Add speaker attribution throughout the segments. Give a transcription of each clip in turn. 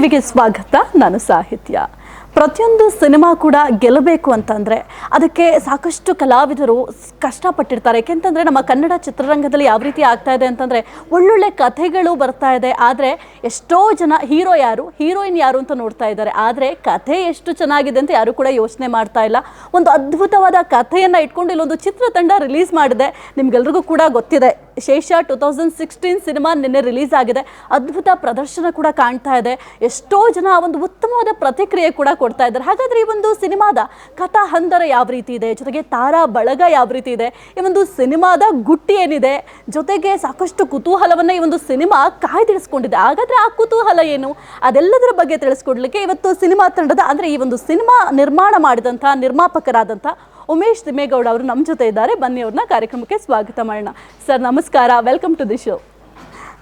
Speaker 1: ಟಿವಿಗೆ ಸ್ವಾಗತ. ನಾನು ಸಾಹಿತ್ಯ. ಪ್ರತಿಯೊಂದು ಸಿನಿಮಾ ಕೂಡ ಗೆಲ್ಲಬೇಕು ಅಂತಂದರೆ ಅದಕ್ಕೆ ಸಾಕಷ್ಟು ಕಲಾವಿದರು ಕಷ್ಟಪಟ್ಟಿರ್ತಾರೆ. ಏಕೆಂತಂದರೆ ನಮ್ಮ ಕನ್ನಡ ಚಿತ್ರರಂಗದಲ್ಲಿ ಯಾವ ರೀತಿ ಆಗ್ತಾ ಇದೆ ಅಂತಂದರೆ ಒಳ್ಳೊಳ್ಳೆ ಕಥೆಗಳು ಬರ್ತಾ ಇದೆ, ಆದರೆ ಎಷ್ಟೋ ಜನ ಹೀರೋ ಯಾರು ಹೀರೋಯಿನ್ ಯಾರು ಅಂತ ನೋಡ್ತಾ ಇದ್ದಾರೆ. ಆದರೆ ಕಥೆ ಎಷ್ಟು ಚೆನ್ನಾಗಿದೆ ಅಂತ ಯಾರು ಕೂಡ ಯೋಚನೆ ಮಾಡ್ತಾ ಇಲ್ಲ. ಒಂದು ಅದ್ಭುತವಾದ ಕಥೆಯನ್ನು ಇಟ್ಕೊಂಡು ಇಲ್ಲೊಂದು ಚಿತ್ರತಂಡ ರಿಲೀಸ್ ಮಾಡಿದೆ. ನಿಮ್ಗೆಲ್ರಿಗೂ ಕೂಡ ಗೊತ್ತಿದೆ, ಶೇಷ 2016 ಸಿನಿಮಾ ನಿನ್ನೆ ರಿಲೀಸ್ ಆಗಿದೆ. ಅದ್ಭುತ ಪ್ರದರ್ಶನ ಕೂಡ ಕಾಣ್ತಾ ಇದೆ. ಎಷ್ಟೋ ಜನ ಒಂದು ಉತ್ತಮವಾದ ಪ್ರತಿಕ್ರಿಯೆ ಕೂಡ ಕೊಡ್ತಾ ಇದ್ದಾರೆ. ಹಾಗಾದ್ರೆ ಈ ಒಂದು ಸಿನಿಮಾದ ಕಥಾ ಹಂದರ ಯಾವ ರೀತಿ ಇದೆ, ಜೊತೆಗೆ ತಾರಾ ಬಳಗ ಯಾವ ರೀತಿ ಇದೆ, ಈ ಒಂದು ಸಿನಿಮಾದ ಗುಟ್ಟಿ ಏನಿದೆ, ಜೊತೆಗೆ ಸಾಕಷ್ಟು ಕುತೂಹಲವನ್ನ ಈ ಒಂದು ಸಿನಿಮಾ ಕಾಯ್ದಿರಿಸ್ಕೊಂಡಿದೆ. ಹಾಗಾದ್ರೆ ಆ ಕುತೂಹಲ ಏನು, ಅದೆಲ್ಲದರ ಬಗ್ಗೆ ತಿಳಿಸ್ಕೊಡ್ಲಿಕ್ಕೆ ಇವತ್ತು ಸಿನಿಮಾ ತಂಡದ ಅಂದ್ರೆ ಈ ಒಂದು ಸಿನಿಮಾ ನಿರ್ಮಾಣ ಮಾಡಿದಂಥ ನಿರ್ಮಾಪಕರಾದಂಥ ಉಮೇಶ್ ತಿಮ್ಮೇಗೌಡ ಅವರು ನಮ್ಮ ಜೊತೆ ಇದ್ದಾರೆ. ಬನ್ನಿ ಅವ್ರನ್ನ ಕಾರ್ಯಕ್ರಮಕ್ಕೆ ಸ್ವಾಗತ ಮಾಡೋಣ. ಸರ್ ನಮಸ್ಕಾರ, ವೆಲ್ಕಮ್ ಟು ದಿ ಶೋ.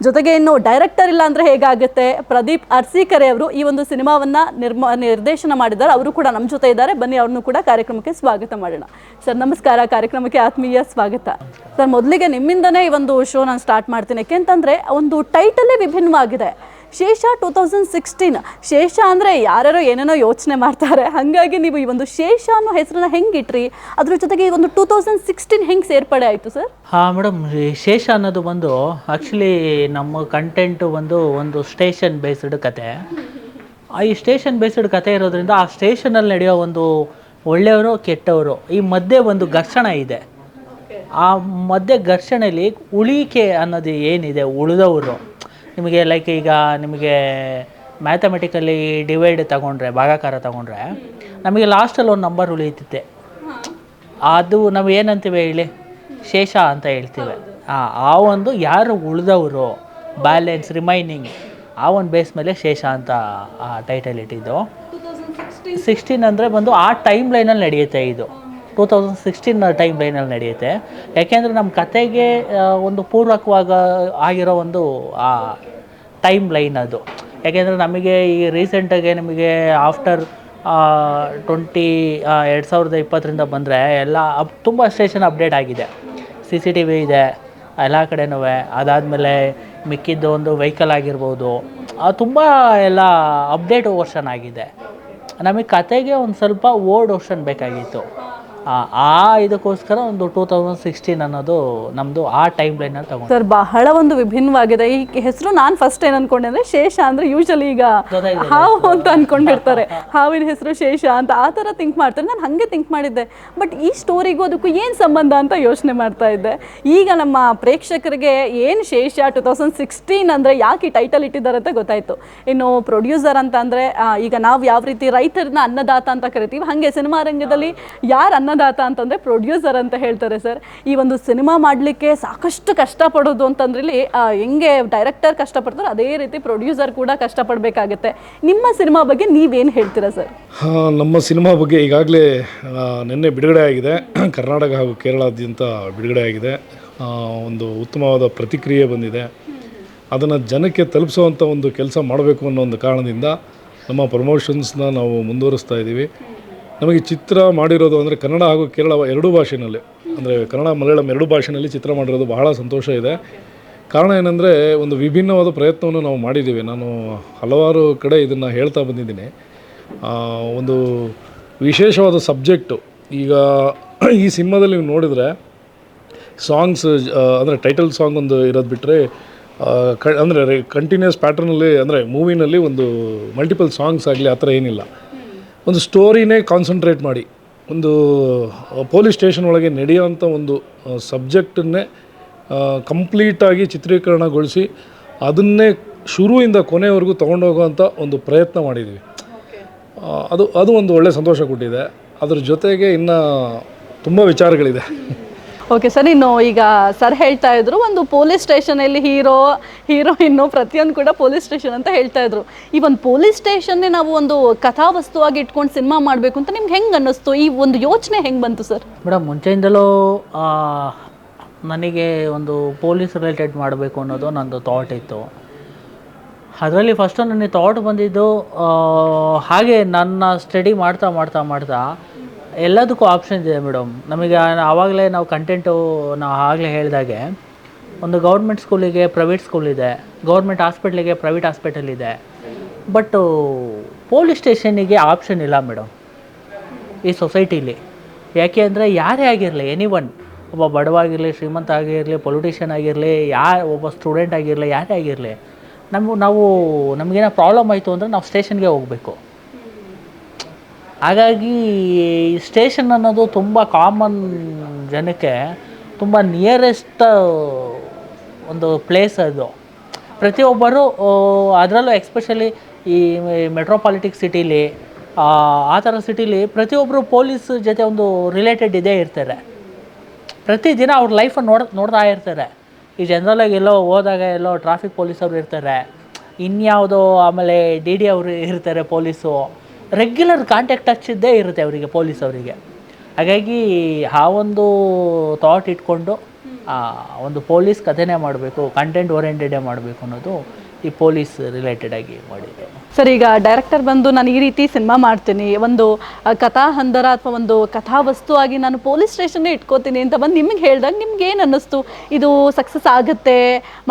Speaker 1: ಜೊತೆಗೆ ಇನ್ನು ಡೈರೆಕ್ಟರ್ ಇಲ್ಲ ಅಂದರೆ ಹೇಗಾಗುತ್ತೆ, ಪ್ರದೀಪ್ ಅರ್ಸಿಕೆರೆ ಅವರು ಈ ಒಂದು ಸಿನಿಮಾವನ್ನು ನಿರ್ದೇಶನ ಮಾಡಿದ್ದಾರೆ, ಅವರು ಕೂಡ ನಮ್ಮ ಜೊತೆ ಇದ್ದಾರೆ. ಬನ್ನಿ ಅವ್ರನ್ನೂ ಕೂಡ ಕಾರ್ಯಕ್ರಮಕ್ಕೆ ಸ್ವಾಗತ ಮಾಡೋಣ. ಸರ್ ನಮಸ್ಕಾರ, ಕಾರ್ಯಕ್ರಮಕ್ಕೆ ಆತ್ಮೀಯ ಸ್ವಾಗತ. ಸರ್ ಮೊದಲಿಗೆ ನಿಮ್ಮಿಂದನೇ ಈ ಒಂದು ಶೋ ನಾನು ಸ್ಟಾರ್ಟ್ ಮಾಡ್ತೀನಿ. ಯಾಕೆಂತಂದರೆ ಒಂದು ಟೈಟಲೇ ವಿಭಿನ್ನವಾಗಿದೆ, ಶೇಷ 2016. ಶೇಷ ಅಂದರೆ ಯಾರ್ಯಾರೋ ಏನೇನೋ ಯೋಚನೆ ಮಾಡ್ತಾರೆ, ಹಾಗಾಗಿ ನೀವು ಈ ಒಂದು ಶೇಷ ಅನ್ನೋ ಹೆಸರನ್ನ ಹೆಂಗಿಟ್ರಿ, ಅದ್ರ ಜೊತೆಗೆ ಈ ಒಂದು 2016 ಹೆಂಗೆ ಸೇರ್ಪಡೆ ಆಯಿತು ಸರ್?
Speaker 2: ಹಾಂ ಮೇಡಮ್, ಶೇಷ ಅನ್ನೋದು ಬಂದು ಆ್ಯಕ್ಚುಲಿ ನಮ್ಮ ಕಂಟೆಂಟು ಒಂದು ಸ್ಟೇಷನ್ ಬೇಸ್ಡ್ ಕತೆ. ಈ ಸ್ಟೇಷನ್ ಬೇಸ್ಡ್ ಕತೆ ಇರೋದ್ರಿಂದ ಆ ಸ್ಟೇಷನಲ್ಲಿ ನಡೆಯೋ ಒಂದು ಒಳ್ಳೆಯವರು ಕೆಟ್ಟವರು ಈ ಮಧ್ಯೆ ಒಂದು ಘರ್ಷಣೆ ಇದೆ. ಆ ಮಧ್ಯೆ ಘರ್ಷಣೆಯಲ್ಲಿ ಉಳಿಕೆ ಅನ್ನೋದು ಏನಿದೆ, ಉಳಿದವರು ನಿಮಗೆ ಲೈಕ್ ಈಗ ನಿಮಗೆ ಮ್ಯಾಥಮೆಟಿಕಲಿ ಡಿವೈಡ್ ತಗೊಂಡ್ರೆ, ಭಾಗಾಕಾರ ತಗೊಂಡ್ರೆ ನಮಗೆ ಲಾಸ್ಟಲ್ಲಿ ಒಂದು ನಂಬರ್ ಉಳಿಯುತ್ತೆ. ಅದು ನಾವು ಏನಂತೀವಿ ಹೇಳಿ, ಶೇಷ ಅಂತ ಹೇಳ್ತೀವಿ. ಆ ಒಂದು ಯಾರು ಉಳಿದವರು, ಬ್ಯಾಲೆನ್ಸ್ ರಿಮೈನಿಂಗ್, ಆ ಒಂದು ಬೇಸ್ ಮೇಲೆ ಶೇಷ ಅಂತ ಟೈಟಲ್ ಇಟ್ಟಿದ್ದು. 16 ಅಂದರೆ ಬಂದು ಆ ಟೈಮ್ ಲೈನಲ್ಲಿ ನಡೆಯುತ್ತೆ. ಇದು 2016 ಟೈಮ್ ಲೈನಲ್ಲಿ ನಡೆಯುತ್ತೆ. ಯಾಕೆಂದರೆ ನಮ್ಮ ಕತೆಗೆ ಒಂದು ಪೂರ್ವಕವಾಗ ಆಗಿರೋ ಒಂದು ಟೈಮ್ ಲೈನ್ ಅದು. ಯಾಕೆಂದರೆ ನಮಗೆ ಈ ರೀಸೆಂಟಾಗೆ ನಿಮಗೆ ಆಫ್ಟರ್ 2020 ಬಂದರೆ ಎಲ್ಲ ತುಂಬ ಸ್ಟೇಷನ್ ಅಪ್ಡೇಟ್ ಆಗಿದೆ. CCTV ಇದೆ ಎಲ್ಲ ಕಡೆನೂ. ಅದಾದಮೇಲೆ ಮಿಕ್ಕಿದ್ದು ಒಂದು ವೆಹಿಕಲ್ ಆಗಿರ್ಬೋದು, ತುಂಬ ಎಲ್ಲ ಅಪ್ಡೇಟ್ ವರ್ಷನ್ ಆಗಿದೆ. ನಮಗೆ ಕತೆಗೆ ಒಂದು ಸ್ವಲ್ಪ ಓಲ್ಡ್ ವರ್ಷನ್ ಬೇಕಾಗಿತ್ತು. ಇದಕ್ಕೋಸ್ಕರ ಒಂದು 2016 ಅನ್ನೋದು ನಮ್ಮದು ಆ ಟೈಮ್ ಲೈನಲ್ಲಿ ತಗೊಂಡು.
Speaker 1: ಸರ್ ಬಹಳ ಒಂದು ವಿಭಿನ್ನವಾಗಿದೆ ಈ ಹೆಸರು. ನಾನು ಫಸ್ಟ್ ಏನು ಅಂದ್ಕೊಂಡೆ ಅಂದರೆ ಶೇಷ ಅಂದರೆ ಯೂಶಲಿ ಈಗ ಹಾವು ಅಂತ ಅಂದ್ಕೊಂಡಿರ್ತಾರೆ, ಹಾವಿನ ಹೆಸರು ಶೇಷ ಅಂತ ಆ ಥರ ಥಿಂಕ್ ಮಾಡ್ತಾರೆ. ನಾನು ಹಾಗೆ ಥಿಂಕ್ ಮಾಡಿದ್ದೆ, ಬಟ್ ಈ ಸ್ಟೋರಿಗೂ ಅದಕ್ಕೂ ಏನು ಸಂಬಂಧ ಅಂತ ಯೋಚನೆ ಮಾಡ್ತಾ ಇದ್ದೆ. ಈಗ ನಮ್ಮ ಪ್ರೇಕ್ಷಕರಿಗೆ ಏನು ಶೇಷ 2016 ಅಂದರೆ ಯಾಕೆ ಈ ಟೈಟಲ್ ಇಟ್ಟಿದ್ದಾರೆ ಅಂತ ಗೊತ್ತಾಯಿತು. ಇನ್ನು ಪ್ರೊಡ್ಯೂಸರ್ ಅಂತ ಅಂದರೆ ಈಗ ನಾವು ಯಾವ ರೀತಿ ರೈತರನ್ನ ಅನ್ನದಾತ ಅಂತ ಕರಿತೀವಿ, ಹಾಗೆ ಸಿನಿಮಾ ರಂಗದಲ್ಲಿ ಯಾರು ಅನ್ನದಾತ ಅಂತಂದರೆ ಪ್ರೊಡ್ಯೂಸರ್ ಅಂತ ಹೇಳ್ತಾರೆ. ಸರ್ ಈ ಒಂದು ಸಿನಿಮಾ ಮಾಡಲಿಕ್ಕೆ ಸಾಕಷ್ಟು ಕಷ್ಟಪಡೋದು ಅಂತಂದ್ರೆ ಇಲ್ಲಿ ಹೆಂಗೆ ಡೈರೆಕ್ಟರ್ ಕಷ್ಟಪಡ್ತಾರೆ ಅದೇ ರೀತಿ ಪ್ರೊಡ್ಯೂಸರ್ ಕೂಡ ಕಷ್ಟಪಡಬೇಕಾಗತ್ತೆ. ನಿಮ್ಮ ಸಿನಿಮಾ ಬಗ್ಗೆ ನೀವೇನು ಹೇಳ್ತೀರಾ ಸರ್?
Speaker 3: ನಮ್ಮ ಸಿನಿಮಾ ಬಗ್ಗೆ ಈಗಾಗಲೇ ನಿನ್ನೆ ಬಿಡುಗಡೆ ಆಗಿದೆ, ಕರ್ನಾಟಕ ಹಾಗೂ ಕೇರಳಾದ್ಯಂತ ಬಿಡುಗಡೆ ಆಗಿದೆ. ಒಂದು ಉತ್ತಮವಾದ ಪ್ರತಿಕ್ರಿಯೆ ಬಂದಿದೆ. ಅದನ್ನು ಜನಕ್ಕೆ ತಲುಪಿಸುವಂಥ ಒಂದು ಕೆಲಸ ಮಾಡಬೇಕು ಅನ್ನೋ ಒಂದು ಕಾರಣದಿಂದ ನಮ್ಮ ಪ್ರಮೋಷನ್ಸ್ನ ನಾವು ಮುಂದುವರಿಸ್ತಾ ಇದ್ದೀವಿ. ನಮಗೆ ಚಿತ್ರ ಮಾಡಿರೋದು ಅಂದರೆ ಕನ್ನಡ ಹಾಗೂ ಕೇರಳ ಎರಡೂ ಭಾಷೆಯಲ್ಲಿ, ಅಂದರೆ ಕನ್ನಡ ಮಲಯಾಳಂ ಎರಡೂ ಭಾಷೆಯಲ್ಲಿ ಚಿತ್ರ ಮಾಡಿರೋದು ಬಹಳ ಸಂತೋಷ ಇದೆ. ಕಾರಣ ಏನಂದರೆ ಒಂದು ವಿಭಿನ್ನವಾದ ಪ್ರಯತ್ನವನ್ನು ನಾವು ಮಾಡಿದ್ದೀವಿ. ನಾನು ಹಲವಾರು ಕಡೆ ಇದನ್ನು ಹೇಳ್ತಾ ಬಂದಿದ್ದೀನಿ. ಒಂದು ವಿಶೇಷವಾದ ಸಬ್ಜೆಕ್ಟು. ಈಗ ಈ ಸಿನಿಮಾದಲ್ಲಿ ನೀವು ನೋಡಿದರೆ ಸಾಂಗ್ಸ್ ಅಂದರೆ ಟೈಟಲ್ ಸಾಂಗ್ ಒಂದು ಇರೋದು ಬಿಟ್ಟರೆ ಅಂದರೆ ಕಂಟಿನ್ಯೂಸ್ ಪ್ಯಾಟ್ರನಲ್ಲಿ, ಅಂದರೆ ಮೂವಿನಲ್ಲಿ ಒಂದು ಮಲ್ಟಿಪಲ್ ಸಾಂಗ್ಸ್ ಆಗಲಿ ಆ ಥರ ಏನಿಲ್ಲ. ಒಂದು ಸ್ಟೋರಿನೇ ಕಾನ್ಸಂಟ್ರೇಟ್ ಮಾಡಿ ಒಂದು ಪೊಲೀಸ್ ಸ್ಟೇಷನ್ ಒಳಗೆ ನಡೆಯೋವಂಥ ಒಂದು ಸಬ್ಜೆಕ್ಟನ್ನೇ ಕಂಪ್ಲೀಟಾಗಿ ಚಿತ್ರೀಕರಣಗೊಳಿಸಿ ಅದನ್ನೇ ಶುರುವಿಂದ ಕೊನೆವರೆಗೂ ತೊಗೊಂಡೋಗೋವಂಥ ಒಂದು ಪ್ರಯತ್ನ ಮಾಡಿದ್ದೀವಿ. ಅದು ಒಂದು ಒಳ್ಳೆಯ ಸಂತೋಷ ಕೊಟ್ಟಿದೆ. ಅದ್ರ ಜೊತೆಗೆ ಇನ್ನು ತುಂಬ ವಿಚಾರಗಳಿದೆ.
Speaker 1: ಓಕೆ ಸರ್, ಇನ್ನು ಈಗ ಸರ್ ಹೇಳ್ತಾ ಇದ್ರು ಒಂದು ಪೊಲೀಸ್ ಸ್ಟೇಷನಲ್ಲಿ ಹೀರೋಯಿನ್ನು ಪ್ರತಿಯೊಂದು ಕೂಡ ಪೊಲೀಸ್ ಸ್ಟೇಷನ್ ಅಂತ ಹೇಳ್ತಾ ಇದ್ರು. ಈ ಒಂದು ಪೊಲೀಸ್ ಸ್ಟೇಷನ್ನೇ ನಾವು ಒಂದು ಕಥಾವಸ್ತುವಾಗಿ ಇಟ್ಕೊಂಡು ಸಿನಿಮಾ ಮಾಡಬೇಕು ಅಂತ ನಿಮ್ಗೆ ಹೆಂಗೆ ಅನ್ನಿಸ್ತು? ಈ ಒಂದು ಯೋಚನೆ ಹೆಂಗೆ ಬಂತು ಸರ್?
Speaker 2: ಮೇಡಮ್, ಮುಂಚೆಯಿಂದಲೂ ನನಗೆ ಒಂದು ಪೊಲೀಸ್ ರಿಲೇಟೆಡ್ ಮಾಡಬೇಕು ಅನ್ನೋದು ನಂದು ಥಾಟ್ ಇತ್ತು. ಅದರಲ್ಲಿ ಫಸ್ಟು ನನಗೆ ಥಾಟ್ ಬಂದಿದ್ದು ಹಾಗೆ ನನ್ನ ಸ್ಟಡಿ ಮಾಡ್ತಾ ಎಲ್ಲದಕ್ಕೂ ಆಪ್ಷನ್ಸ್ ಇದೆ ಮೇಡಮ್. ನಮಗೆ ಆವಾಗಲೇ ನಾವು ಕಂಟೆಂಟು ನಾವು ಆಗಲೇ ಹೇಳಿದಾಗೆ ಒಂದು ಗೌರ್ಮೆಂಟ್ ಸ್ಕೂಲಿಗೆ ಪ್ರೈವೇಟ್ ಸ್ಕೂಲ್ ಇದೆ, ಗೌರ್ಮೆಂಟ್ ಹಾಸ್ಪಿಟ್ಲಿಗೆ ಪ್ರೈವೇಟ್ ಹಾಸ್ಪಿಟಲ್ ಇದೆ, ಬಟ್ಟು ಪೊಲೀಸ್ ಸ್ಟೇಷನಿಗೆ ಆಪ್ಷನ್ ಇಲ್ಲ ಮೇಡಮ್ ಈ ಸೊಸೈಟೀಲಿ. ಯಾಕೆ ಅಂದರೆ ಯಾರೇ ಆಗಿರಲಿ, ಎನಿವನ್, ಒಬ್ಬ ಬಡವಾಗಿರಲಿ, ಶ್ರೀಮಂತ ಆಗಿರಲಿ, ಪೊಲಿಟಿಷಿಯನ್ ಆಗಿರಲಿ, ಒಬ್ಬ ಸ್ಟೂಡೆಂಟ್ ಆಗಿರಲಿ, ಯಾರೇ ಆಗಿರಲಿ, ನಮಗೇನೋ ಪ್ರಾಬ್ಲಮ್ ಆಯಿತು ಅಂದರೆ ನಾವು ಸ್ಟೇಷನ್ಗೆ ಹೋಗಬೇಕು. ಹಾಗಾಗಿ ಸ್ಟೇಷನ್ ಅನ್ನೋದು ತುಂಬ ಕಾಮನ್ ಜನಕ್ಕೆ ತುಂಬ ನಿಯರೆಸ್ಟ್ ಒಂದು ಪ್ಲೇಸ್ ಅದು. ಪ್ರತಿಯೊಬ್ಬರು ಅದರಲ್ಲೂ ಎಕ್ಸ್ಪೆಷಲಿ ಈ ಮೆಟ್ರೋಪಾಲಿಟಿಕ್ ಸಿಟೀಲಿ, ಆ ಥರ ಸಿಟೀಲಿ ಪ್ರತಿಯೊಬ್ಬರು ಪೊಲೀಸ್ ಜೊತೆ ಒಂದು ರಿಲೇಟೆಡ್ ಇದೇ ಇರ್ತಾರೆ. ಪ್ರತಿದಿನ ಅವ್ರ ಲೈಫನ್ನು ನೋಡ್ತಾ ಇರ್ತಾರೆ. ಈ ಜನರಲಾಗಿ ಎಲ್ಲೋ ಹೋದಾಗ ಎಲ್ಲೋ ಟ್ರಾಫಿಕ್ ಪೊಲೀಸವರು ಇರ್ತಾರೆ, ಇನ್ಯಾವುದೋ ಆಮೇಲೆ DD ಅವರು ಇರ್ತಾರೆ, ಪೊಲೀಸು ರೆಗ್ಯುಲರ್ ಕಾಂಟ್ಯಾಕ್ಟ್ ಹಚ್ಚಿದ್ದೇ ಇರುತ್ತೆ ಅವರಿಗೆ, ಪೊಲೀಸವರಿಗೆ. ಹಾಗಾಗಿ ಆ ಒಂದು ಥಾಟ್ ಇಟ್ಕೊಂಡು ಒಂದು ಪೊಲೀಸ್ ಕಥೆನೇ ಮಾಡಬೇಕು, ಕಂಟೆಂಟ್ ಓರಿಯೆಂಟೆಡೇ ಮಾಡಬೇಕು ಅನ್ನೋದು ಈ ಪೊಲೀಸ್ ರಿಲೇಟೆಡ್ ಆಗಿ ಮಾಡಿದೆ.
Speaker 1: ಸರ್, ಈಗ ಡೈರೆಕ್ಟರ್ ಬಂದು ನಾನು ಈ ರೀತಿ ಸಿನಿಮಾ ಮಾಡ್ತೀನಿ, ಒಂದು ಕಥಾ ಹಂದರ ಅಥವಾ ಒಂದು ಕಥಾವಸ್ತು ಆಗಿ ನಾನು ಪೊಲೀಸ್ ಸ್ಟೇಷನ್ನೇ ಇಟ್ಕೋತೀನಿ ಅಂತ ಬಂದು ನಿಮಗೆ ಹೇಳಿದಾಗ ನಿಮ್ಗೆ ಏನು ಅನ್ನಿಸ್ತು? ಇದು ಸಕ್ಸಸ್ ಆಗುತ್ತೆ,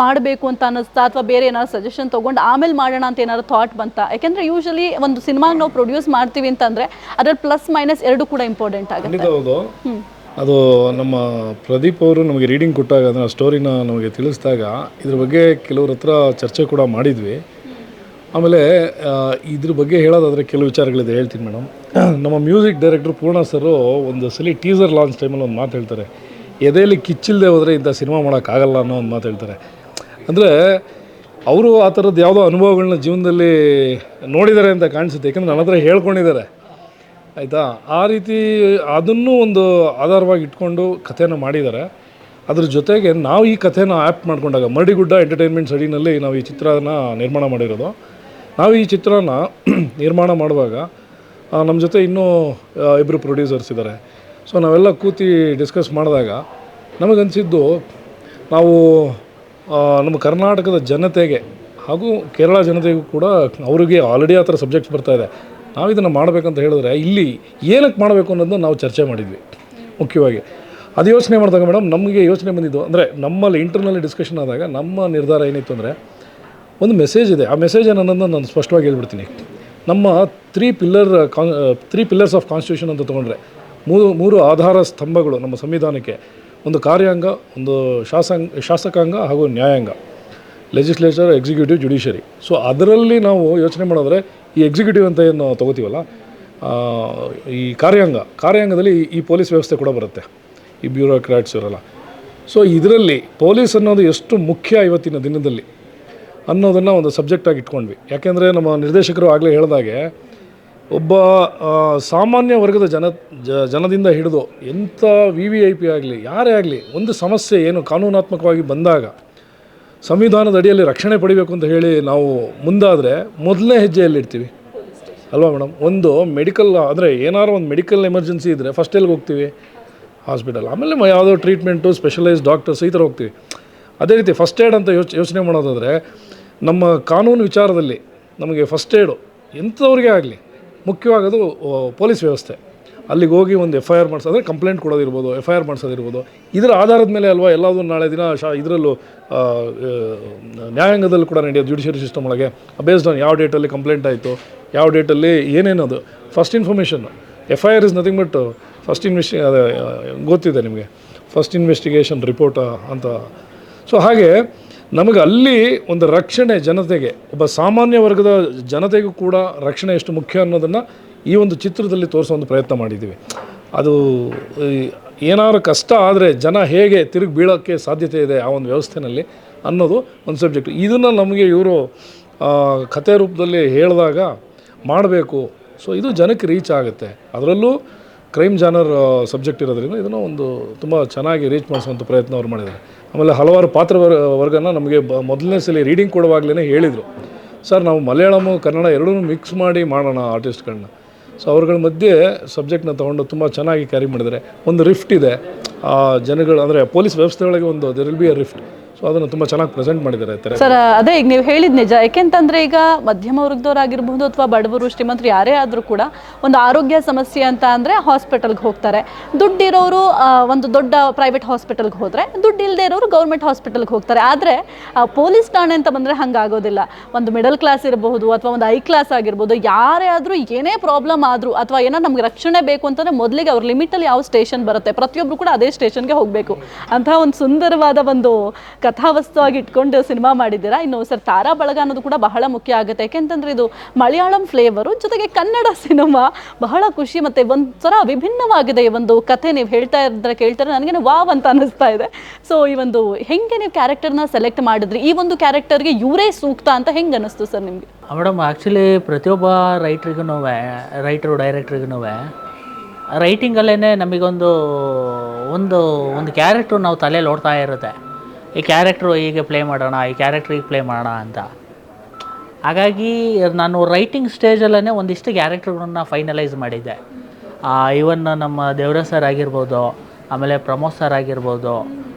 Speaker 1: ಮಾಡಬೇಕು ಅಂತ ಅನ್ನಿಸ್ತಾ, ಅಥವಾ ಬೇರೆ ಏನಾದ್ರು ಸಜೆಷನ್ ತೊಗೊಂಡು ಆಮೇಲೆ ಮಾಡೋಣ ಅಂತ ಏನಾದ್ರು ಥಾಟ್ ಬಂತಾ? ಯಾಕೆಂದರೆ ಯೂಶಲಿ ಒಂದು ಸಿನಿಮಾಗೆ ನಾವು ಪ್ರೊಡ್ಯೂಸ್ ಮಾಡ್ತೀವಿ ಅಂತಂದರೆ ಅದರಲ್ಲಿ ಪ್ಲಸ್ ಮೈನಸ್ ಎರಡು ಕೂಡ ಇಂಪಾರ್ಟೆಂಟ್ ಆಗುತ್ತೆ.
Speaker 3: ಹೌದು. ಅದು ನಮ್ಮ ಪ್ರದೀಪ್ ಅವರು ನಮಗೆ ರೀಡಿಂಗ್ ಕೊಟ್ಟಾಗ, ಅದನ್ನು ಸ್ಟೋರಿನ ನಮಗೆ ತಿಳಿಸಿದಾಗ ಇದ್ರ ಬಗ್ಗೆ ಕೆಲವ್ರ ಹತ್ರ ಚರ್ಚೆ ಕೂಡ ಮಾಡಿದ್ವಿ. ಆಮೇಲೆ ಇದ್ರ ಬಗ್ಗೆ ಹೇಳೋದಾದರೆ ಕೆಲವು ವಿಚಾರಗಳಿದೆ, ಹೇಳ್ತೀನಿ ಮೇಡಮ್. ನಮ್ಮ ಮ್ಯೂಸಿಕ್ ಡೈರೆಕ್ಟ್ರು ಪೂರ್ಣ ಸರು ಒಂದು ಸಲ ಟೀಸರ್ ಲಾಂಚ್ ಟೈಮಲ್ಲಿ ಒಂದು ಮಾತು ಹೇಳ್ತಾರೆ, ಎದೆಯಲ್ಲಿ ಕಿಚ್ಚಿಲ್ಲದೆ ಹೋದರೆ ಇಂಥ ಸಿನಿಮಾ ಮಾಡೋಕ್ಕಾಗಲ್ಲ ಅನ್ನೋ ಒಂದು ಮಾತು ಹೇಳ್ತಾರೆ. ಅಂದರೆ ಅವರು ಆ ಥರದ್ದು ಯಾವುದೋ ಅನುಭವಗಳನ್ನ ಜೀವನದಲ್ಲಿ ನೋಡಿದ್ದಾರೆ ಅಂತ ಕಾಣಿಸುತ್ತೆ, ಯಾಕಂದರೆ ನನ್ನ ಹತ್ರ ಹೇಳ್ಕೊಂಡಿದ್ದಾರೆ, ಆಯಿತಾ. ಆ ರೀತಿ ಅದನ್ನು ಒಂದು ಆಧಾರವಾಗಿ ಇಟ್ಕೊಂಡು ಕಥೆನ ಮಾಡಿದ್ದಾರೆ. ಅದ್ರ ಜೊತೆಗೆ ನಾವು ಈ ಕಥೆನ ಆ್ಯಪ್ಟ್ ಮಾಡ್ಕೊಂಡಾಗ ಮರಡಿಗುಡ್ಡ ಎಂಟರ್ಟೈನ್ಮೆಂಟ್ಸ್ ಅಡಿನಲ್ಲಿ ನಾವು ಈ ಚಿತ್ರನ ನಿರ್ಮಾಣ ಮಾಡಿರೋದು. ನಾವು ಈ ಚಿತ್ರನ ನಿರ್ಮಾಣ ಮಾಡುವಾಗ ನಮ್ಮ ಜೊತೆ ಇನ್ನೂ ಇಬ್ಬರು ಪ್ರೊಡ್ಯೂಸರ್ಸ್ ಇದ್ದಾರೆ. ಸೊ ನಾವೆಲ್ಲ ಕೂತಿ ಡಿಸ್ಕಸ್ ಮಾಡಿದಾಗ ನಮಗನ್ಸಿದ್ದು, ನಾವು ನಮ್ಮ ಕರ್ನಾಟಕದ ಜನತೆಗೆ ಹಾಗೂ ಕೇರಳ ಜನತೆಗೂ ಕೂಡ ಅವರಿಗೆ ಆಲ್ರೆಡಿ ಆ ಥರ ಸಬ್ಜೆಕ್ಟ್ಸ್ ಬರ್ತಾಯಿದೆ, ನಾವು ಇದನ್ನು ಮಾಡಬೇಕಂತ ಹೇಳಿದ್ರೆ ಇಲ್ಲಿ ಏನಕ್ಕೆ ಮಾಡಬೇಕು ಅನ್ನೋದನ್ನ ನಾವು ಚರ್ಚೆ ಮಾಡಿದ್ವಿ. ಮುಖ್ಯವಾಗಿ ಅದು ಯೋಚನೆ ಮಾಡಿದಾಗ ಮೇಡಮ್ ನಮಗೆ ಯೋಚನೆ ಬಂದಿದ್ದು ಅಂದರೆ, ನಮ್ಮಲ್ಲಿ ಇಂಟರ್ನಲ್ಲಿ ಡಿಸ್ಕಷನ್ ಆದಾಗ ನಮ್ಮ ನಿರ್ಧಾರ ಏನಿತ್ತು ಅಂದರೆ, ಒಂದು ಮೆಸೇಜ್ ಇದೆ. ಆ ಮೆಸೇಜ್ ಅನ್ನೋದನ್ನು ನಾನು ಸ್ಪಷ್ಟವಾಗಿ ಹೇಳ್ಬಿಡ್ತೀನಿ. ನಮ್ಮ ತ್ರೀ ಪಿಲ್ಲರ್ಸ್ ಆಫ್ ಕಾನ್ಸ್ಟಿಟ್ಯೂಷನ್ ಅಂತ ತೊಗೊಂಡ್ರೆ, ಮೂರು ಆಧಾರ ಸ್ತಂಭಗಳು ನಮ್ಮ ಸಂವಿಧಾನಕ್ಕೆ, ಒಂದು ಕಾರ್ಯಾಂಗ, ಒಂದು ಶಾಸಕಾಂಗ ಹಾಗೂ ನ್ಯಾಯಾಂಗ, ಲೆಜಿಸ್ಲೇಚರ್, ಎಕ್ಸಿಕ್ಯೂಟಿವ್, ಜುಡಿಷರಿ. ಸೊ ಅದರಲ್ಲಿ ನಾವು ಯೋಚನೆ ಮಾಡಿದ್ರೆ ಈ ಎಕ್ಸಿಕ್ಯೂಟಿವ್ ಅಂತ ಏನು ತೊಗೋತೀವಲ್ಲ, ಈ ಕಾರ್ಯಾಂಗದಲ್ಲಿ ಈ ಪೊಲೀಸ್ ವ್ಯವಸ್ಥೆ ಕೂಡ ಬರುತ್ತೆ, ಈ ಬ್ಯೂರೋಕ್ರಾಟ್ಸ್ ಇರಲ್ಲ. ಸೊ ಇದರಲ್ಲಿ ಪೊಲೀಸ್ ಅನ್ನೋದು ಎಷ್ಟು ಮುಖ್ಯ ಇವತ್ತಿನ ದಿನದಲ್ಲಿ ಅನ್ನೋದನ್ನು ಒಂದು ಸಬ್ಜೆಕ್ಟಾಗಿ ಇಟ್ಕೊಂಡ್ವಿ. ಯಾಕೆಂದರೆ ನಮ್ಮ ನಿರ್ದೇಶಕರು ಆಗಲೇ ಹೇಳಿದಾಗೆ, ಒಬ್ಬ ಸಾಮಾನ್ಯ ವರ್ಗದ ಜನದಿಂದ ಹಿಡಿದು ಎಂಥ VVIP ಆಗಲಿ, ಯಾರೇ ಆಗಲಿ, ಒಂದು ಸಮಸ್ಯೆ ಏನು ಕಾನೂನಾತ್ಮಕವಾಗಿ ಬಂದಾಗ ಸಂವಿಧಾನದ ಅಡಿಯಲ್ಲಿ ರಕ್ಷಣೆ ಪಡಿಬೇಕು ಅಂತ ಹೇಳಿ ನಾವು ಮುಂದಾದರೆ ಮೊದಲನೇ ಹೆಜ್ಜೆಯಲ್ಲಿರ್ತೀವಿ ಅಲ್ವಾ ಮೇಡಮ್? ಒಂದು ಮೆಡಿಕಲ್ ಅಂದರೆ ಏನಾರು ಒಂದು ಮೆಡಿಕಲ್ ಎಮರ್ಜೆನ್ಸಿ ಇದ್ದರೆ ಫಸ್ಟ್ ಎಲ್ಲಿಗೆ ಹೋಗ್ತೀವಿ? ಹಾಸ್ಪಿಟಲ್. ಆಮೇಲೆ ಯಾವುದೋ ಟ್ರೀಟ್ಮೆಂಟು, ಸ್ಪೆಷಲೈಸ್ಡ್ ಡಾಕ್ಟರ್ಸ್ ಈ ಥರ ಹೋಗ್ತೀವಿ. ಅದೇ ರೀತಿ ಫಸ್ಟ್ ಏಡ್ ಅಂತ ಯೋಚನೆ ಮಾಡೋದಾದರೆ, ನಮ್ಮ ಕಾನೂನು ವಿಚಾರದಲ್ಲಿ ನಮಗೆ ಫಸ್ಟ್ ಏಡು ಎಂಥವ್ರಿಗೆ ಆಗಲಿ ಮುಖ್ಯವಾಗೋದು ಪೊಲೀಸ್ ವ್ಯವಸ್ಥೆ. ಅಲ್ಲಿಗೆ ಹೋಗಿ ಒಂದು FIR ಮಾಡಿಸೋದ್ರೆ, ಕಂಪ್ಲೇಂಟ್ ಕೊಡೋದಿರ್ಬೋದು, FIR ಮಾಡಿಸೋದಿರ್ಬೋದು, ಇದರ ಆಧಾರದ ಮೇಲೆ ಅಲ್ವಾ ಎಲ್ಲದೂ ನಾಳೆ ದಿನ ಇದರಲ್ಲೂ ನ್ಯಾಯಾಂಗದಲ್ಲೂ ಕೂಡ ನಡೆಯೋದು. ಜುಡಿಷಿಯರಿ ಸಿಸ್ಟಮ್ ಒಳಗೆ ಬೇಸ್ಡ್ ಆನ್ ಯಾವ ಡೇಟಲ್ಲಿ ಕಂಪ್ಲೇಂಟ್ ಆಯಿತು, ಯಾವ ಡೇಟಲ್ಲಿ ಏನೇನದು ಫಸ್ಟ್ ಇನ್ಫಾರ್ಮೇಷನ್ನು. FIR is nothing but first ಗೊತ್ತಿದೆ ನಿಮಗೆ, ಫಸ್ಟ್ ಇನ್ವೆಸ್ಟಿಗೇಷನ್ ರಿಪೋರ್ಟ್ ಅಂತ. ಸೊ ಹಾಗೆ ನಮಗೆ ಅಲ್ಲಿ ಒಂದು ರಕ್ಷಣೆ, ಜನತೆಗೆ, ಒಬ್ಬ ಸಾಮಾನ್ಯ ವರ್ಗದ ಜನತೆಗೂ ಕೂಡ ರಕ್ಷಣೆ ಎಷ್ಟು ಮುಖ್ಯ ಅನ್ನೋದನ್ನು ಈ ಒಂದು ಚಿತ್ರದಲ್ಲಿ ತೋರಿಸೋ ಒಂದು ಪ್ರಯತ್ನ ಮಾಡಿದ್ದೀವಿ. ಅದು ಏನಾದ್ರು ಕಷ್ಟ ಆದರೆ ಜನ ಹೇಗೆ ತಿರುಗಿ ಬೀಳೋಕ್ಕೆ ಸಾಧ್ಯತೆ ಇದೆ ಆ ಒಂದು ವ್ಯವಸ್ಥೆಯಲ್ಲಿ ಅನ್ನೋದು ಒಂದು ಸಬ್ಜೆಕ್ಟ್. ಇದನ್ನು ನಮಗೆ ಇವರು ಕಥೆ ರೂಪದಲ್ಲಿ ಹೇಳಿದಾಗ ಮಾಡಬೇಕು. ಸೊ ಇದು ಜನಕ್ಕೆ ರೀಚ್ ಆಗುತ್ತೆ. ಅದರಲ್ಲೂ ಕ್ರೈಮ್ ಜಾನರ್ ಸಬ್ಜೆಕ್ಟ್ ಇರೋದ್ರಿಂದ ಇದನ್ನು ಒಂದು ತುಂಬ ಚೆನ್ನಾಗಿ ರೀಚ್ ಮಾಡಿಸುವಂಥ ಪ್ರಯತ್ನ ಅವ್ರು ಮಾಡಿದ್ದಾರೆ. ಆಮೇಲೆ ಹಲವಾರು ವರ್ಗನ ನಮಗೆ ಮೊದಲನೇ ಸಲ ರೀಡಿಂಗ್ ಕೊಡುವಾಗಲೇ ಹೇಳಿದರು, ಸರ್ ನಾವು ಮಲಯಾಳಮು ಕನ್ನಡ ಎರಡೂ ಮಿಕ್ಸ್ ಮಾಡಿ ಮಾಡೋಣ ಆರ್ಟಿಸ್ಟ್ಗಳನ್ನ. ಸೊ ಅವ್ರಗಳ ಮಧ್ಯೆ ಸಬ್ಜೆಕ್ಟ್ನ ತೊಗೊಂಡು ತುಂಬ ಚೆನ್ನಾಗಿ ಕ್ಯಾರಿ ಮಾಡಿದ್ದಾರೆ. ಒಂದು ರಿಫ್ಟ್ ಇದೆ ಜನಗಳು, ಅಂದರೆ ಪೊಲೀಸ್ ವ್ಯವಸ್ಥೆ ಒಳಗೆ ಒಂದು there will be a rift. So ಅದನ್ನು ತುಂಬ ಚೆನ್ನಾಗಿ ಪ್ರೆಸೆಂಟ್ ಮಾಡಿದ್ದಾರೆ ತೆರೆ.
Speaker 1: ಸರ್ ಅದೇ ಈಗ ನೀವು ಹೇಳಿದ ನಿಜ. ಯಾಕೆಂತಂದ್ರೆ ಈಗ ಮಧ್ಯಮ ವರ್ಗದವರಾಗಿರ್ಬೋದು ಅಥವಾ ಬಡವರು ಶ್ರೀಮಂತರು ಯಾರೇ ಆದರೂ ಕೂಡ ಒಂದು ಆರೋಗ್ಯ ಸಮಸ್ಯೆ ಅಂತ ಅಂದರೆ ಹಾಸ್ಪಿಟಲ್ಗೆ ಹೋಗ್ತಾರೆ. ದುಡ್ಡಿರೋರು ಒಂದು ದೊಡ್ಡ ಪ್ರೈವೇಟ್ ಹಾಸ್ಪಿಟಲ್ಗೆ ಹೋದರೆ, ದುಡ್ಡು ಇಲ್ಲದೆ ಇರೋರು ಗೌರ್ಮೆಂಟ್ ಹಾಸ್ಪಿಟಲ್ಗೆ ಹೋಗ್ತಾರೆ. ಆದರೆ ಪೊಲೀಸ್ ಠಾಣೆ ಅಂತ ಬಂದರೆ ಹಂಗಾಗೋದಿಲ್ಲ. ಒಂದು ಮಿಡಲ್ ಕ್ಲಾಸ್ ಇರಬಹುದು ಅಥವಾ ಒಂದು ಐ ಕ್ಲಾಸ್ ಆಗಿರ್ಬೋದು, ಯಾರೇ ಆದರೂ ಏನೇ ಪ್ರಾಬ್ಲಮ್ ಆದರೂ ಅಥವಾ ಏನೋ ನಮ್ಗೆ ರಕ್ಷಣೆ ಬೇಕು ಅಂತಂದರೆ ಮೊದಲಿಗೆ ಅವ್ರ ಲಿಮಿಟಲ್ಲಿ ಯಾವ ಸ್ಟೇಷನ್ ಬರುತ್ತೆ ಪ್ರತಿಯೊಬ್ಬರು ಕೂಡ ಅದೇ ಸ್ಟೇಷನ್ಗೆ ಹೋಗಬೇಕು ಅಂತಹ ಒಂದು ಸುಂದರವಾದ ಒಂದು ಕಥಾವಸ್ತುವಾಗಿ ಇಟ್ಕೊಂಡು ಸಿನಿಮಾ ಮಾಡಿದ್ದೀರಾ. ಇನ್ನು ಸರ್ ತಾರಾ ಬಳಗ ಅನ್ನೋದು ಕೂಡ ಬಹಳ ಮುಖ್ಯ ಆಗುತ್ತೆ. ಯಾಕೆಂತಂದ್ರೆ ಇದು ಮಲಯಾಳಂ ಫ್ಲೇವರು ಜೊತೆಗೆ ಕನ್ನಡ ಸಿನಿಮಾ ಬಹಳ ಖುಷಿ ಮತ್ತು ಒಂಥರ ವಿಭಿನ್ನವಾಗಿದೆ ಈ ಒಂದು ಕಥೆ. ನೀವು ಹೇಳ್ತಾ ಇದ್ರೆ ಕೇಳ್ತಾರೆ ನನಗೇನು ವಾವ್ ಅಂತ ಅನ್ನಿಸ್ತಾ ಇದೆ. ಸೊ ಈ ಒಂದು ಹೆಂಗೆ ನೀವು ಕ್ಯಾರೆಕ್ಟರ್ನ ಸೆಲೆಕ್ಟ್ ಮಾಡಿದ್ರಿ, ಈ ಒಂದು ಕ್ಯಾರೆಕ್ಟರ್ಗೆ ಇವರೇ ಸೂಕ್ತ ಅಂತ ಹೆಂಗೆ ಅನ್ನಿಸ್ತು ಸರ್ ನಿಮಗೆ?
Speaker 2: ಮೇಡಮ್ ಆ್ಯಕ್ಚುಲಿ ಪ್ರತಿಯೊಬ್ಬ ರೈಟರು ಡೈರೆಕ್ಟ್ರಿಗೂ ರೈಟಿಂಗಲ್ಲೇ ನಮಗೊಂದು ಒಂದು ಒಂದು ಕ್ಯಾರೆಕ್ಟ್ರು ನಾವು ತಲೆಯಲ್ಲಿ ಓಡ್ತಾ ಇರುತ್ತೆ. ಈ ಕ್ಯಾರೆಕ್ಟ್ರು ಹೀಗೆ ಪ್ಲೇ ಮಾಡೋಣ, ಈ ಕ್ಯಾರೆಕ್ಟ್ರ್ ಹೀಗೆ ಪ್ಲೇ ಮಾಡೋಣ ಅಂತ. ಹಾಗಾಗಿ ನಾನು ರೈಟಿಂಗ್ ಸ್ಟೇಜಲ್ಲೇ ಒಂದಿಷ್ಟು ಕ್ಯಾರೆಕ್ಟರ್ಗಳನ್ನ ಫೈನಲೈಸ್ ಮಾಡಿದ್ದೆ. ಇವನ್ ನಮ್ಮ ದೇವರಾಜ್ ಸರ್ ಆಗಿರ್ಬೋದು, ಆಮೇಲೆ ಪ್ರಮೋದ್ ಸರ್ ಆಗಿರ್ಬೋದು,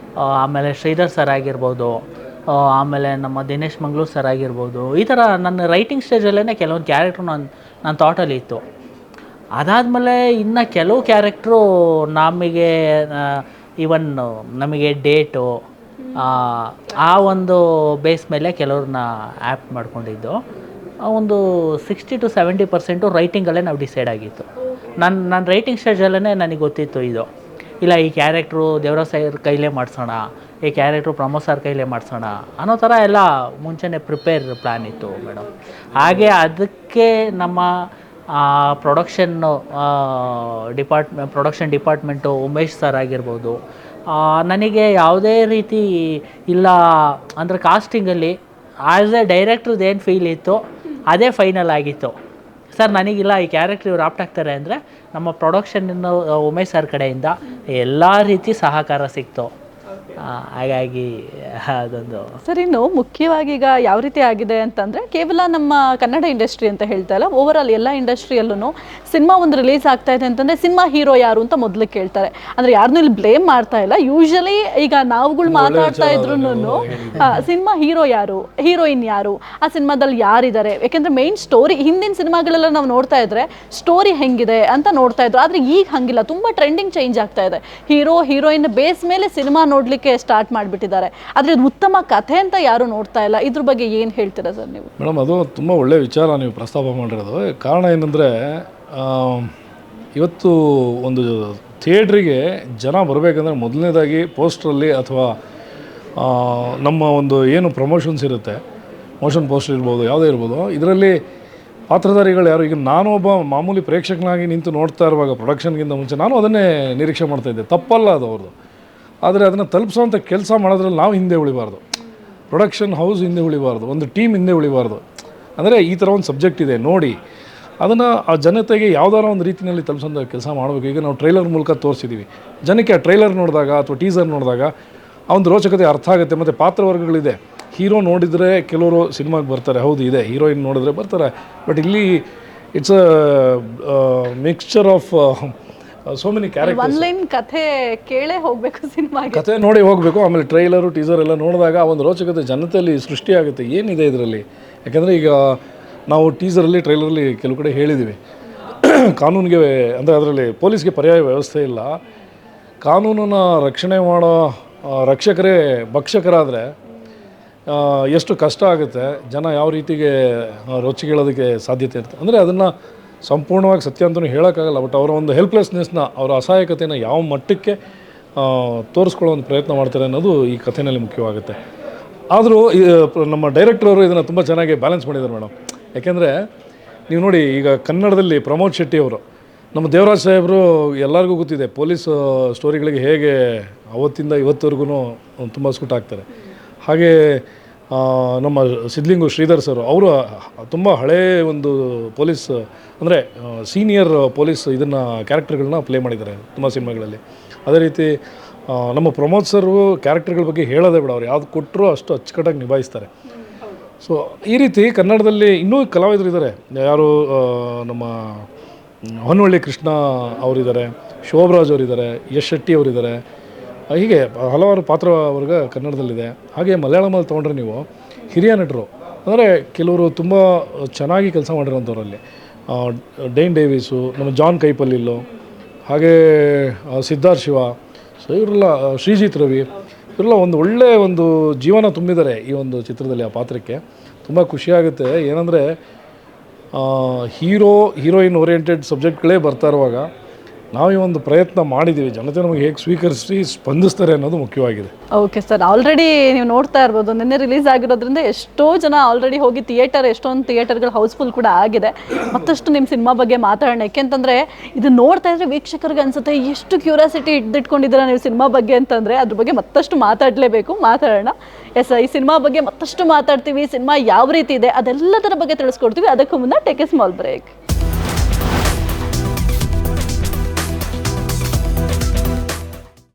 Speaker 2: ಆಮೇಲೆ ಶ್ರೀಧರ್ ಸರ್ ಆಗಿರ್ಬೋದು, ಆಮೇಲೆ ನಮ್ಮ ದಿನೇಶ್ ಮಂಗ್ಳೂರ್ ಸರ್ ಆಗಿರ್ಬೋದು. ಈ ಥರ ನನ್ನ ರೈಟಿಂಗ್ ಸ್ಟೇಜಲ್ಲೇ ಕೆಲವೊಂದು ಕ್ಯಾರೆಕ್ಟ್ರು ನನ್ನ ಥಾಟಲ್ಲಿ ಇತ್ತು. ಅದಾದಮೇಲೆ ಇನ್ನು ಕೆಲವು ಕ್ಯಾರೆಕ್ಟ್ರು ನಮಗೆ ಇವನ್ ನಮಗೆ ಡೇಟು ಆ ಒಂದು ಬೇಸ್ ಮೇಲೆ ಕೆಲವ್ರನ್ನ ಆ್ಯಪ್ ಮಾಡ್ಕೊಂಡಿದ್ದು. ಒಂದು 60 to 70% ರೈಟಿಂಗಲ್ಲೇ ನಾವು ಡಿಸೈಡ್ ಆಗಿತ್ತು. ನನ್ನ ರೈಟಿಂಗ್ ಸ್ಟೇಜಲ್ಲೇ ನನಗೆ ಗೊತ್ತಿತ್ತು ಇದು ಇಲ್ಲ, ಈ ಕ್ಯಾರೆಕ್ಟ್ರು ದೇವರಾಜ್ ಸರ್ ಕೈಲೇ ಮಾಡಿಸೋಣ, ಈ ಕ್ಯಾರೆಕ್ಟ್ರು ಪ್ರಮೋದ್ ಸರ್ ಕೈಲೇ ಮಾಡಿಸೋಣ ಅನ್ನೋ ಥರ ಎಲ್ಲ ಮುಂಚೆನೇ ಪ್ಲಾನ್ ಇತ್ತು ಮೇಡಮ್. ಹಾಗೆ ಅದಕ್ಕೆ ನಮ್ಮ ಪ್ರೊಡಕ್ಷನ್ ಡಿಪಾರ್ಟ್ಮೆಂಟು ಉಮೇಶ್ ಸರ್ ಆಗಿರ್ಬೋದು, ನನಗೆ ಯಾವುದೇ ರೀತಿ ಇಲ್ಲ ಅಂದರೆ ಕಾಸ್ಟಿಂಗಲ್ಲಿ ಆ್ಯಸ್ ಎ ಡೈರೆಕ್ಟ್ರದ್ದು ಏನು ಫೀಲ್ ಇತ್ತು ಅದೇ ಫೈನಲ್ ಆಗಿತ್ತು. ಸರ್ ನನಗಿಲ್ಲ ಈ ಕ್ಯಾರೆಕ್ಟ್ರ್ ಇವ್ರು ಆಪ್ಟ್ ಆಗ್ತಾರೆ ಅಂದರೆ ನಮ್ಮ ಪ್ರೊಡಕ್ಷನ್ ಉಮೇಶ್ ಸರ್ ಕಡೆಯಿಂದ ಎಲ್ಲ ರೀತಿ ಸಹಕಾರ ಸಿಕ್ತು. ಹಾಗಾಗಿ ಅದೊಂದು
Speaker 1: ಸರ್ ಇನ್ನು ಮುಖ್ಯವಾಗಿ ಈಗ ಯಾವ ರೀತಿ ಆಗಿದೆ ಅಂತಂದರೆ ಕೇವಲ ನಮ್ಮ ಕನ್ನಡ ಇಂಡಸ್ಟ್ರಿ ಅಂತ ಹೇಳ್ತಾ ಇಲ್ಲ, ಓವರ್ ಆಲ್ ಎಲ್ಲ ಇಂಡಸ್ಟ್ರಿಯಲ್ಲೂ ಸಿನಿಮಾ ಒಂದು ರಿಲೀಸ್ ಆಗ್ತಾ ಇದೆ ಅಂತಂದರೆ ಸಿನಿಮಾ ಹೀರೋ ಯಾರು ಅಂತ ಮೊದಲು ಕೇಳ್ತಾರೆ. ಅಂದರೆ ಯಾರನ್ನೂ ಇಲ್ಲಿ ಬ್ಲೇಮ್ ಮಾಡ್ತಾ ಇಲ್ಲ. ಯೂಶಲಿ ಈಗ ನಾವುಗಳು ಮಾತಾಡ್ತಾ ಇದ್ರು ಸಿನಿಮಾ ಹೀರೋ ಯಾರು, ಹೀರೋಯಿನ್ ಯಾರು, ಆ ಸಿನಿಮಾದಲ್ಲಿ ಯಾರಿದ್ದಾರೆ, ಯಾಕೆಂದರೆ ಮೇನ್ ಸ್ಟೋರಿ ಹಿಂದಿನ ಸಿನಿಮಾಗಳೆಲ್ಲ ನಾವು ನೋಡ್ತಾ ಇದ್ರೆ ಸ್ಟೋರಿ ಹೆಂಗಿದೆ ಅಂತ ನೋಡ್ತಾ ಇದ್ರು. ಆದರೆ ಈಗ ಹಂಗಿಲ್ಲ, ತುಂಬ ಟ್ರೆಂಡಿಂಗ್ ಚೇಂಜ್ ಆಗ್ತಾ ಇದೆ. ಹೀರೋ ಹೀರೋಯಿನ್ ಬೇಸ್ ಮೇಲೆ ಸಿನಿಮಾ ನೋಡ್ಲಿಕ್ಕೆ ಸ್ಟಾರ್ಟ್ ಮಾಡಿಬಿಟ್ಟಿದ್ದಾರೆ. ಆದರೆ ಇದು ಉತ್ತಮ ಕಥೆ ಅಂತ ಯಾರು ನೋಡ್ತಾ ಇಲ್ಲ. ಇದ್ರ ಬಗ್ಗೆ ಏನು ಹೇಳ್ತೀರಾ ಸರ್ ನೀವು?
Speaker 3: ಮೇಡಮ್ ಅದು ತುಂಬ ಒಳ್ಳೆಯ ವಿಚಾರ ನೀವು ಪ್ರಸ್ತಾಪ ಮಾಡಿರೋದು. ಕಾರಣ ಏನಂದರೆ ಇವತ್ತು ಒಂದು ಥಿಯೇಟ್ರಿಗೆ ಜನ ಬರಬೇಕಂದ್ರೆ ಮೊದಲನೇದಾಗಿ ಪೋಸ್ಟ್ರಲ್ಲಿ ಅಥವಾ ನಮ್ಮ ಒಂದು ಏನು ಪ್ರಮೋಷನ್ಸ್ ಇರುತ್ತೆ, ಮೋಷನ್ ಪೋಸ್ಟರ್ ಇರ್ಬೋದು, ಯಾವುದೇ ಇರ್ಬೋದು, ಇದರಲ್ಲಿ ಪಾತ್ರಧಾರಿಗಳು ಯಾರು. ಈಗ ನಾನು ಒಬ್ಬ ಮಾಮೂಲಿ ಪ್ರೇಕ್ಷಕನಾಗಿ ನಿಂತು ನೋಡ್ತಾ ಇರುವಾಗ ಪ್ರೊಡಕ್ಷನ್ಗಿಂತ ಮುಂಚೆ ನಾನು ಅದನ್ನೇ ನಿರೀಕ್ಷೆ ಮಾಡ್ತಾಯಿದ್ದೆ. ತಪ್ಪಲ್ಲ ಅದು ಅವ್ರದ್ದು. ಆದರೆ ಅದನ್ನು ತಲುಪಿಸೋವಂಥ ಕೆಲಸ ಮಾಡೋದ್ರಲ್ಲಿ ನಾವು ಹಿಂದೆ ಉಳಿಬಾರ್ದು, ಪ್ರೊಡಕ್ಷನ್ ಹೌಸ್ ಹಿಂದೆ ಉಳಿಬಾರ್ದು, ಒಂದು ಟೀಮ್ ಹಿಂದೆ ಉಳಿಬಾರ್ದು. ಅಂದರೆ ಈ ಥರ ಒಂದು ಸಬ್ಜೆಕ್ಟ್ ಇದೆ ನೋಡಿ, ಅದನ್ನು ಆ ಜನತೆಗೆ ಯಾವುದಾರ ಒಂದು ರೀತಿಯಲ್ಲಿ ತಲುಪಿಸೋಂಥ ಕೆಲಸ ಮಾಡಬೇಕು. ಈಗ ನಾವು ಟ್ರೈಲರ್ ಮೂಲಕ ತೋರಿಸಿದ್ದೀವಿ ಜನಕ್ಕೆ. ಆ ಟ್ರೈಲರ್ ನೋಡಿದಾಗ ಅಥವಾ ಟೀಸರ್ ನೋಡಿದಾಗ ಆ ಒಂದು ರೋಚಕತೆ ಅರ್ಥ ಆಗುತ್ತೆ. ಮತ್ತು ಪಾತ್ರವರ್ಗಗಳಿದೆ. ಹೀರೋ ನೋಡಿದರೆ ಕೆಲವರು ಸಿನಿಮಾಗೆ ಬರ್ತಾರೆ, ಹೌದು ಇದೆ, ಹೀರೋಯಿನ್ ನೋಡಿದ್ರೆ ಬರ್ತಾರೆ. ಬಟ್ ಇಲ್ಲಿ it's a mixture of so many characters.
Speaker 1: One line ಕಥೆ ಕೇಳೇ ಹೋಗಬೇಕು, ಸಿನಿಮಾಗೆ ಕಥೆ
Speaker 3: ನೋಡಿ ಹೋಗಬೇಕು. ಆಮೇಲೆ ಟ್ರೈಲರು ಟೀಸರ್ ಎಲ್ಲ ನೋಡಿದಾಗ ಆ ಒಂದು ರೋಚಕತೆ ಜನತೆಯಲ್ಲಿ ಸೃಷ್ಟಿಯಾಗುತ್ತೆ, ಏನಿದೆ ಇದರಲ್ಲಿ. ಯಾಕೆಂದರೆ ಈಗ ನಾವು ಟೀಸರಲ್ಲಿ ಟ್ರೈಲರಲ್ಲಿ ಕೆಲವು ಕಡೆ ಹೇಳಿದ್ದೀವಿ, ಕಾನೂನಿಗೆ ಅಂದರೆ ಅದರಲ್ಲಿ ಪೊಲೀಸ್ಗೆ ಪರ್ಯಾಯ ವ್ಯವಸ್ಥೆ ಇಲ್ಲ. ಕಾನೂನನ್ನು ರಕ್ಷಣೆ ಮಾಡೋ ರಕ್ಷಕರೇ ಭಕ್ಷಕರಾದರೆ ಎಷ್ಟು ಕಷ್ಟ ಆಗುತ್ತೆ, ಜನ ಯಾವ ರೀತಿಗೆ ರೊಚ್ಚಿಗೇಳೋದಕ್ಕೆ ಸಾಧ್ಯತೆ ಇರುತ್ತೆ. ಅಂದರೆ ಅದನ್ನು ಸಂಪೂರ್ಣವಾಗಿ ಸತ್ಯ ಅಂತಲೂ ಹೇಳೋಕ್ಕಾಗಲ್ಲ. ಬಟ್ ಅವರ ಒಂದು ಹೆಲ್ಪ್ಲೆಸ್ನೆಸ್ನ, ಅವರ ಅಸಹಾಯಕತೆಯನ್ನು ಯಾವ ಮಟ್ಟಕ್ಕೆ ತೋರಿಸ್ಕೊಳ್ಳೋ ಒಂದು ಪ್ರಯತ್ನ ಮಾಡ್ತಾರೆ ಅನ್ನೋದು ಈ ಕಥೆಯಲ್ಲಿ ಮುಖ್ಯವಾಗುತ್ತೆ. ಆದರೂ ನಮ್ಮ ಡೈರೆಕ್ಟ್ರವರು ಇದನ್ನು ತುಂಬ ಚೆನ್ನಾಗಿ ಬ್ಯಾಲೆನ್ಸ್ ಮಾಡಿದ್ದಾರೆ ಮೇಡಮ್. ಯಾಕೆಂದರೆ ನೀವು ನೋಡಿ, ಈಗ ಕನ್ನಡದಲ್ಲಿ ಪ್ರಮೋದ್ ಶೆಟ್ಟಿ ಅವರು, ನಮ್ಮ ದೇವರಾಜ್ ಸಾಹೇಬರು ಎಲ್ಲರಿಗೂ ಗೊತ್ತಿದೆ ಪೊಲೀಸ್ ಸ್ಟೋರಿಗಳಿಗೆ ಹೇಗೆ ಅವತ್ತಿಂದ ಇವತ್ತವರೆಗೂ ತುಂಬ ಸೂಟ್ ಆಗ್ತಾರೆ. ಹಾಗೆ ನಮ್ಮ ಸಿದ್ಲಿಂಗು ಶ್ರೀಧರ್ ಸರ್ ಅವರು ತುಂಬ ಹಳೆಯ ಒಂದು ಪೊಲೀಸ್ ಅಂದರೆ ಸೀನಿಯರ್ ಪೊಲೀಸ್ ಇದನ್ನು ಕ್ಯಾರೆಕ್ಟರ್ಗಳನ್ನ ಪ್ಲೇ ಮಾಡಿದ್ದಾರೆ ತುಂಬ ಸಿನಿಮಾಗಳಲ್ಲಿ. ಅದೇ ರೀತಿ ನಮ್ಮ ಪ್ರಮೋದ್ ಸರು ಕ್ಯಾರೆಕ್ಟರ್ಗಳ ಬಗ್ಗೆ ಹೇಳೋದೇ ಬೇಡ, ಅವ್ರು ಯಾವ್ದು ಕೊಟ್ಟರು ಅಷ್ಟು ಅಚ್ಚುಕಟ್ಟಾಗಿ ನಿಭಾಯಿಸ್ತಾರೆ. ಸೊ ಈ ರೀತಿ ಕನ್ನಡದಲ್ಲಿ ಇನ್ನೂ ಕಲಾವಿದರು ಇದ್ದಾರೆ. ಯಾರು ನಮ್ಮ ಹೊನ್ನವಳ್ಳಿ ಕೃಷ್ಣ ಅವರಿದ್ದಾರೆ, ಶೋಭರಾಜ್ ಅವರಿದ್ದಾರೆ, ಯಶ್ ಶೆಟ್ಟಿ ಅವರಿದ್ದಾರೆ, ಹೀಗೆ ಹಲವಾರು ಪಾತ್ರವರ್ಗ ಕನ್ನಡದಲ್ಲಿದೆ. ಹಾಗೆ ಮಲಯಾಳಮಲ್ಲಿ ತೊಗೊಂಡ್ರೆ ನೀವು ಹಿರಿಯ ನಟರು ಅಂದರೆ ಕೆಲವರು ತುಂಬ ಚೆನ್ನಾಗಿ ಕೆಲಸ ಮಾಡಿರೋಂಥವ್ರಲ್ಲಿ ಡೇನ್ ಡೇವಿಸು, ನಮ್ಮ ಜಾನ್ ಕೈಪಲ್ಲಿಲ್ಲು, ಹಾಗೇ ಸಿದ್ಧಾರ್ಥ್ ಶಿವ, ಸೊ ಇವರೆಲ್ಲ ಶ್ರೀಜಿತ್ ರವಿ, ಇವರೆಲ್ಲ ಒಂದು ಒಳ್ಳೆಯ ಒಂದು ಜೀವನ ತುಂಬಿದ್ದಾರೆ ಈ ಒಂದು ಚಿತ್ರದಲ್ಲಿ. ಆ ಪಾತ್ರಕ್ಕೆ ತುಂಬ ಖುಷಿಯಾಗುತ್ತೆ. ಏನಂದರೆ ಹೀರೋಯಿನ್ ಓರಿಯೆಂಟೆಡ್ ಸಬ್ಜೆಕ್ಟ್ಗಳೇ ಬರ್ತಾ ಇರುವಾಗ ನಾವು ಈ ಒಂದು ಪ್ರಯತ್ನ ಮಾಡಿದ್ದೀವಿ. ಜನತೆ ನಮಗೆ ಹೇಗೆ ಸ್ವೀಕರಿಸಿ ಸ್ಪಂದಿಸ್ತಾರೆ ಅನ್ನೋದು ಮುಖ್ಯವಾಗಿದೆ.
Speaker 1: ಓಕೆ ಸರ್, ಆಲ್ರೆಡಿ ನೀವು ನೋಡ್ತಾ ಇರ್ಬೋದು, ನಿನ್ನೆ ರಿಲೀಸ್ ಆಗಿರೋದ್ರಿಂದ ಎಷ್ಟೋ ಜನ ಆಲ್ರೆಡಿ ಹೋಗಿ ಎಷ್ಟೊಂದು ಥಿಯೇಟರ್ಗಳು ಹೌಸ್ಫುಲ್ ಕೂಡ ಆಗಿದೆ. ಮತ್ತಷ್ಟು ನಿಮ್ಮ ಸಿನಿಮಾ ಬಗ್ಗೆ ಮಾತಾಡೋಣ. ಯಾಕೆಂತಂದರೆ ಇದು ನೋಡ್ತಾ ಇದ್ರೆ ವೀಕ್ಷಕರಿಗೆ ಅನ್ಸುತ್ತೆ ಎಷ್ಟು ಕ್ಯೂರಿಯಾಸಿಟಿ ಹಿಡಿದಿಟ್ಕೊಂಡಿದ್ದೀರಾ ನೀವು ಸಿನಿಮಾ ಬಗ್ಗೆ ಅಂತಂದರೆ ಅದ್ರ ಬಗ್ಗೆ ಮತ್ತಷ್ಟು ಮಾತಾಡೋಣ. ಎಸ್, ಈ ಸಿನಿಮಾ ಬಗ್ಗೆ ಮತ್ತಷ್ಟು ಮಾತಾಡ್ತೀವಿ. ಸಿನಿಮಾ ಯಾವ ರೀತಿ ಇದೆ ಅದೆಲ್ಲದರ ಬಗ್ಗೆ ತಿಳಿಸ್ಕೊಡ್ತೀವಿ. ಅದಕ್ಕೂ ಮುನ್ನ ಟೇಕ್ ಎ ಸ್ಮಾಲ್ ಬ್ರೇಕ್.